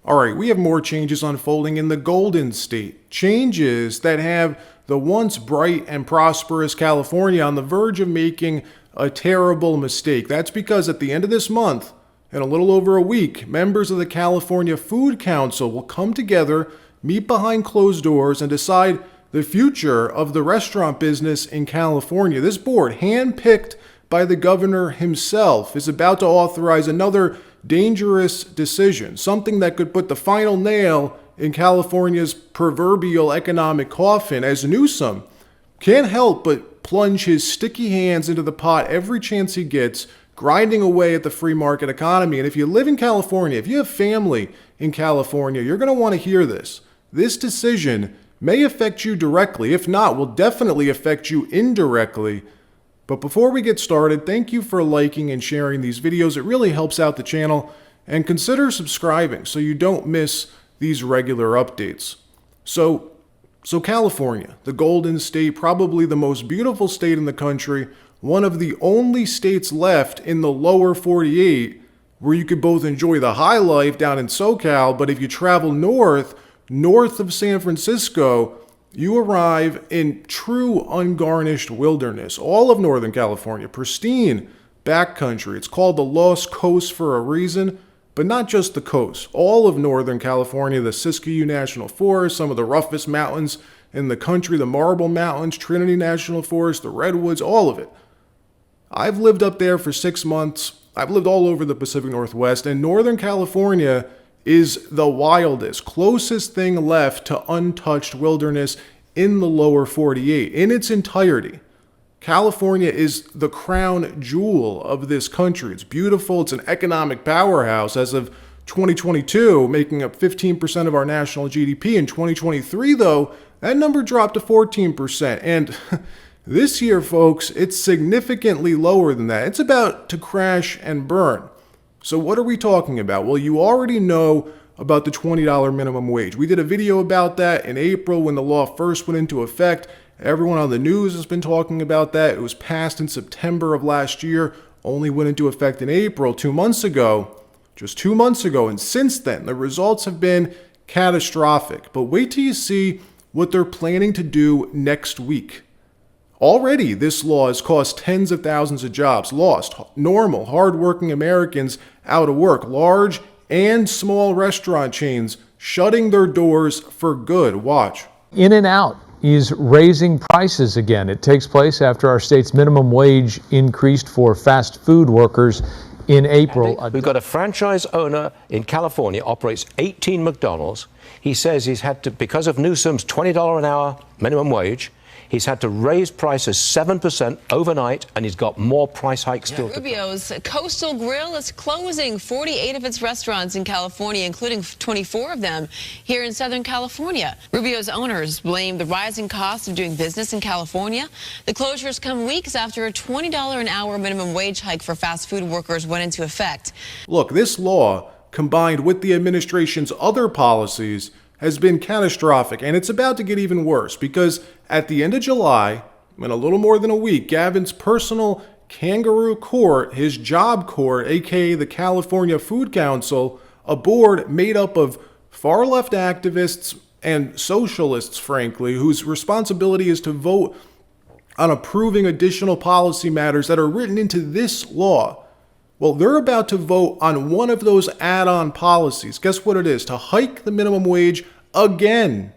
All right, we have more changes unfolding in the Golden State. Changes that have the once bright and prosperous California on the verge of making a terrible mistake. That's because at the end of this month, in a little over a week, members of the California Food Council will come together, meet behind closed doors, and decide the future of the restaurant business in California. This board, handpicked by the governor himself, is about to authorize another dangerous decision, something that could put the final nail in California's proverbial economic coffin, as Newsom can't help but plunge his sticky hands into the pot every chance he gets, grinding away at the free market economy. And if you live in California, if you have family in California, you're going to want to hear this. This decision may affect you directly. If not, will definitely affect you indirectly. But before we get started, thank you for liking and sharing these videos. It really helps out the channel. And consider subscribing so you don't miss these regular updates. So California, the Golden State, probably the most beautiful state in the country, one of the only states left in the lower 48 where you could both enjoy the high life down in SoCal, but if you travel north of San Francisco, you arrive in true ungarnished wilderness. All of Northern California, pristine backcountry. It's called the Lost Coast for a reason, but not just the coast. All of Northern California, the Siskiyou National Forest, some of the roughest mountains in the country, the Marble Mountains, Trinity National Forest, the Redwoods, all of it. I've lived up there for 6 months. I've lived all over the Pacific Northwest, and Northern California is the wildest, closest thing left to untouched wilderness in the lower 48 in its entirety. California is the crown jewel of this country. It's beautiful. It's an economic powerhouse as of 2022, making up 15% of our national GDP. In 2023, though, that number dropped to 14%. And this year, folks, it's significantly lower than that. It's about to crash and burn. So what are we talking about? Well, you already know about the $20 minimum wage. We did a video about that in April when the law first went into effect. Everyone on the news has been talking about that. It was passed in September of last year, only went into effect in April, 2 months ago, just 2 months ago. And since then, the results have been catastrophic. But wait till you see what they're planning to do next week. Already, this law has cost tens of thousands of jobs lost. Normal, hardworking Americans out of work. Large and small restaurant chains shutting their doors for good. Watch. In-N-Out is raising prices again. It takes place after our state's minimum wage increased for fast food workers in April. We've got a franchise owner in California, operates 18 McDonald's. He says he's had to, because of Newsom's $20 an hour minimum wage, he's had to raise prices 7% overnight, and he's got more price hikes still to come. Rubio's Coastal Grill is closing 48 of its restaurants in California, including 24 of them here in Southern California. Rubio's owners blame the rising cost of doing business in California. The closures come weeks after a $20 an hour minimum wage hike for fast food workers went into effect. Look, this law, combined with the administration's other policies, has been catastrophic, and it's about to get even worse because at the end of July, in a little more than a week, Gavin's personal kangaroo court, his job court, aka the California Food Council, a board made up of far-left activists and socialists, frankly, whose responsibility is to vote on approving additional policy matters that are written into this law. Well, they're about to vote on one of those add-on policies. Guess what it is? To hike the minimum wage again.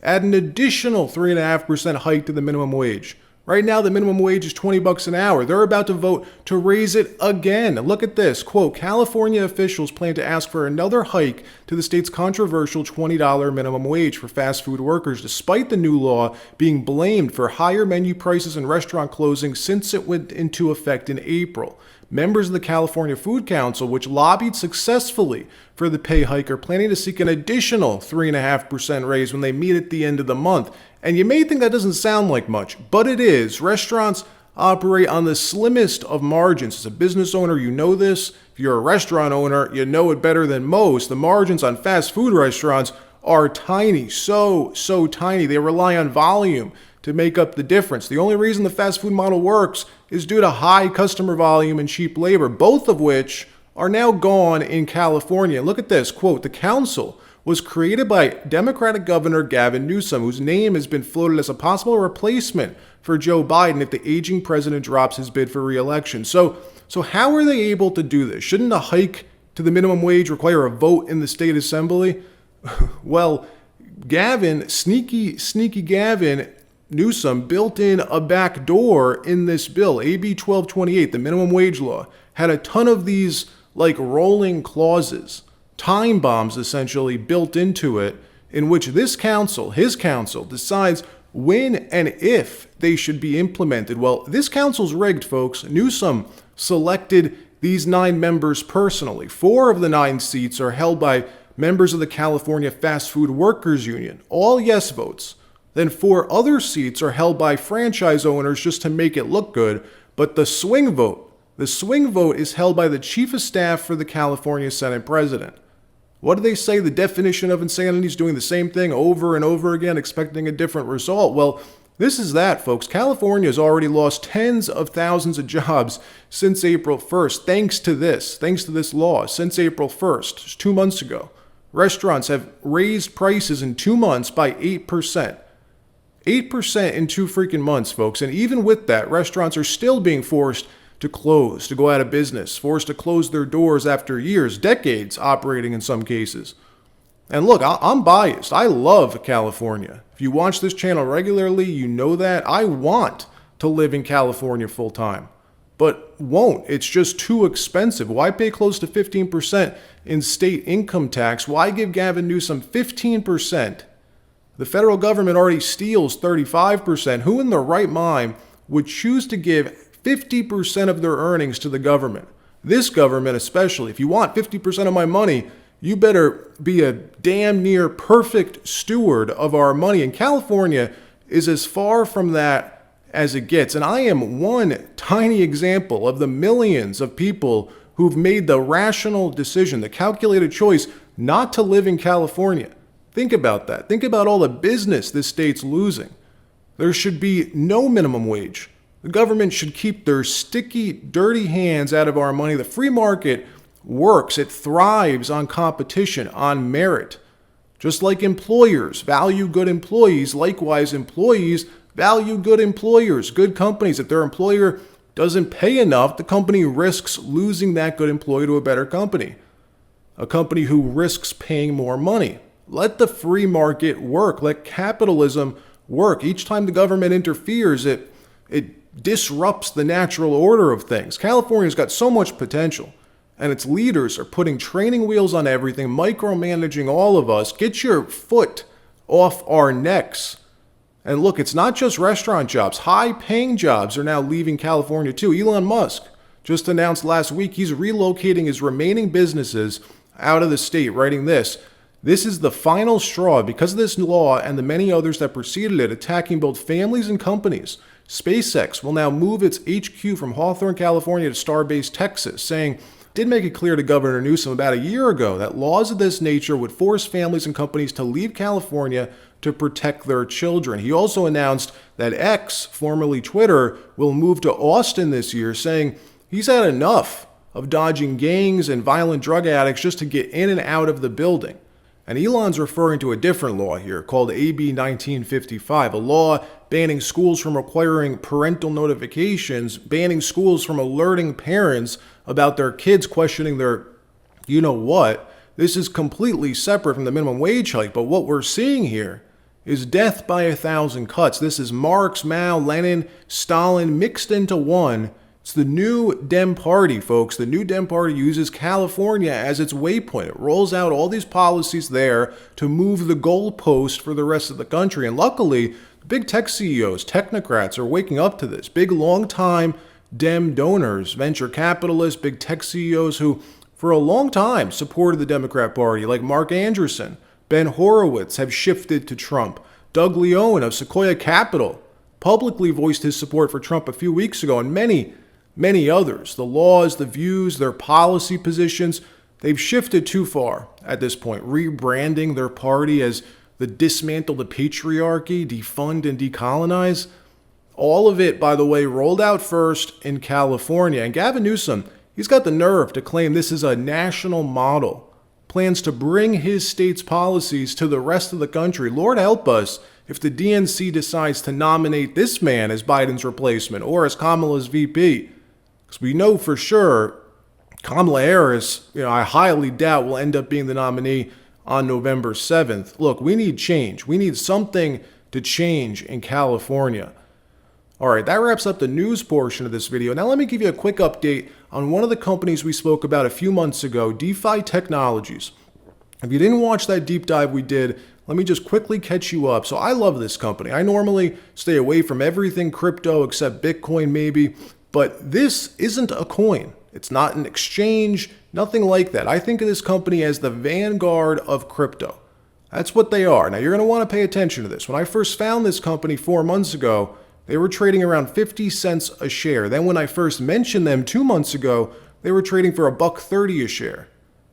Add an additional 3.5% hike to the minimum wage. Right now, the minimum wage is $20 an hour. They're about to vote to raise it again. Look at this. Quote, California officials plan to ask for another hike to the state's controversial $20 minimum wage for fast food workers, despite the new law being blamed for higher menu prices and restaurant closings since it went into effect in April. Members of the California Food Council, which lobbied successfully for the pay hike, are planning to seek an additional 3.5% raise when they meet at the end of the month. And you may think that doesn't sound like much, but it is. Restaurants operate on the slimmest of margins. As a business owner, you know this. If you're a restaurant owner, you know it better than most. The margins on fast food restaurants are tiny, so tiny. They rely on volume to make up the difference. The only reason the fast food model works is due to high customer volume and cheap labor, both of which are now gone in California. Look at this, quote, "The council was created by Democratic Governor Gavin Newsom, whose name has been floated as a possible replacement for Joe Biden if the aging president drops his bid for re-election." So how are they able to do this? Shouldn't a hike to the minimum wage require a vote in the state assembly? Well, sneaky Gavin Newsom built in a back door in this bill. AB 1228, the minimum wage law, had a ton of these like rolling clauses, time bombs essentially built into it, in which his council decides when and if they should be implemented. Well, this council's rigged, folks. Newsom selected these 9 members personally. 4 of the 9 seats are held by members of the California Fast Food Workers Union, all yes votes. Then 4 other seats are held by franchise owners just to make it look good. But the swing vote is held by the chief of staff for the California Senate president. What do they say? The definition of insanity is doing the same thing over and over again, expecting a different result. Well, this is that, folks. California has already lost tens of thousands of jobs since April 1st, thanks to this law. Since April 1st, just 2 months ago, restaurants have raised prices in 2 months by 8%. 8% in 2 freaking months, folks. And even with that, restaurants are still being forced to close, to go out of business, forced to close their doors after years, decades operating in some cases. And look, I'm biased. I love California. If you watch this channel regularly, you know that. I want to live in California full time, but won't. It's just too expensive. Why pay close to 15% in state income tax? Why give Gavin Newsom 15%? The federal government already steals 35%. Who in their right mind would choose to give 50% of their earnings to the government? This government especially. If you want 50% of my money, you better be a damn near perfect steward of our money. And California is as far from that as it gets. And I am one tiny example of the millions of people who've made the rational decision, the calculated choice not to live in California. Think about that. Think about all the business this state's losing. There should be no minimum wage. The government should keep their sticky, dirty hands out of our money. The free market works. It thrives on competition, on merit. Just like employers value good employees, likewise employees value good employers, good companies. If their employer doesn't pay enough, the company risks losing that good employee to a better company, a company who risks paying more money. Let the free market work. Let capitalism work. Each time the government interferes, it disrupts the natural order of things. California's got so much potential, and its leaders are putting training wheels on everything, micromanaging all of us. Get your foot off our necks. And look, it's not just restaurant jobs. High-paying jobs are now leaving California too. Elon Musk just announced last week he's relocating his remaining businesses out of the state, writing this: "This is the final straw. Because of this law and the many others that preceded it, attacking both families and companies, SpaceX will now move its HQ from Hawthorne, California to Starbase, Texas," saying, did make it clear to Governor Newsom about a year ago that laws of this nature would force families and companies to leave California to protect their children. He also announced that X, formerly Twitter, will move to Austin this year, saying he's had enough of dodging gangs and violent drug addicts just to get in and out of the building. And Elon's referring to a different law here called AB 1955, a law banning schools from requiring parental notifications, banning schools from alerting parents about their kids questioning their you-know-what. This is completely separate from the minimum wage hike, but what we're seeing here is death by 1,000 cuts. This is Marx, Mao, Lenin, Stalin mixed into one. It's the new Dem Party, folks. The new Dem Party uses California as its waypoint. It rolls out all these policies there to move the goalpost for the rest of the country. And luckily, big tech CEOs, technocrats are waking up to this. Big, long-time Dem donors, venture capitalists, big tech CEOs who, for a long time, supported the Democrat Party, like Mark Anderson, Ben Horowitz, have shifted to Trump. Doug Leone of Sequoia Capital publicly voiced his support for Trump a few weeks ago, and many others. The laws, the views, their policy positions, they've shifted too far at this point, rebranding their party as the dismantle the patriarchy, defund and decolonize. All of it, by the way, rolled out first in California. And Gavin Newsom, He's got the nerve to claim this is a national model, plans to bring his state's policies to the rest of the country. Lord help us if the DNC decides to nominate this man as Biden's replacement or as Kamala's VP. Because we know for sure Kamala Harris, I highly doubt will end up being the nominee on November 7th. Look, we need change. We need something to change in California. All right, that wraps up the news portion of this video. Now let me give you a quick update on one of the companies we spoke about a few months ago, DeFi Technologies. If you didn't watch that deep dive we did, let me just quickly catch you up. So I love this company. I normally stay away from everything crypto except Bitcoin maybe, but this isn't a coin. It's not an exchange, nothing like that. I think of this company as the vanguard of crypto. That's what they are. Now you're going to want to pay attention to this. When I first found this company 4 months ago, they were trading around 50 cents a share. Then when I first mentioned them 2 months ago, they were trading for $1.30 a share.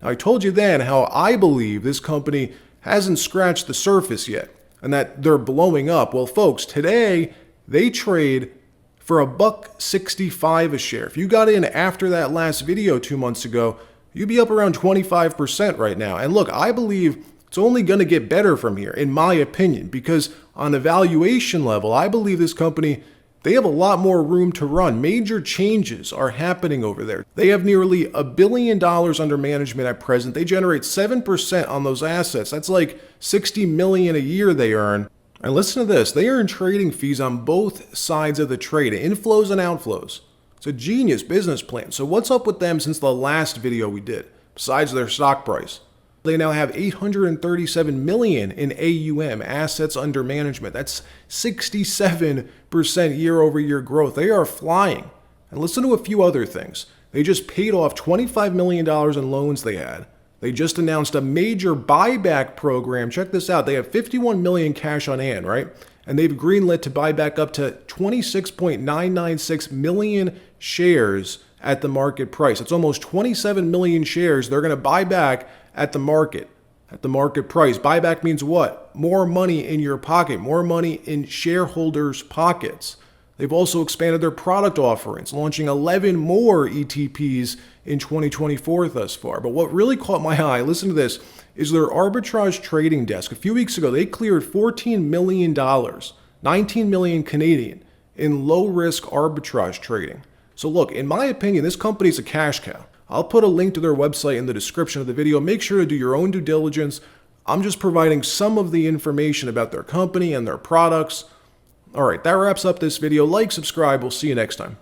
Now I told you then how I believe this company hasn't scratched the surface yet and that they're blowing up. Well, folks, today they trade for $1.65 a share. If you got in after that last video 2 months ago, you'd be up around 25% right now. And look, I believe it's only going to get better from here, in my opinion, because on a valuation level, I believe this company, they have a lot more room to run. Major changes are happening over there. They have nearly $1 billion under management at present. They generate 7% on those assets. That's like $60 million a year they earn. And listen to this, they earn trading fees on both sides of the trade, inflows and outflows. It's a genius business plan. So what's up with them since the last video we did, besides their stock price? They now have $837 million in AUM, assets under management. That's 67% year-over-year growth. They are flying. And listen to a few other things. They just paid off $25 million in loans they had. They just announced a major buyback program. Check this out. They have $51 million cash on hand, right? And they've greenlit to buy back up to 26.996 million shares at the market price. It's almost 27 million shares they're going to buy back at the market price. Buyback means what? More money in your pocket, more money in shareholders' pockets. They've also expanded their product offerings, launching 11 more ETPs in 2024 thus far. But what really caught my eye, listen to this, is their arbitrage trading desk. A few weeks ago, they cleared $14 million, 19 million Canadian, in low-risk arbitrage trading. So look, in my opinion, this company's a cash cow. I'll put a link to their website in the description of the video. Make sure to do your own due diligence. I'm just providing some of the information about their company and their products. All right, that wraps up this video. Like, subscribe. We'll see you next time.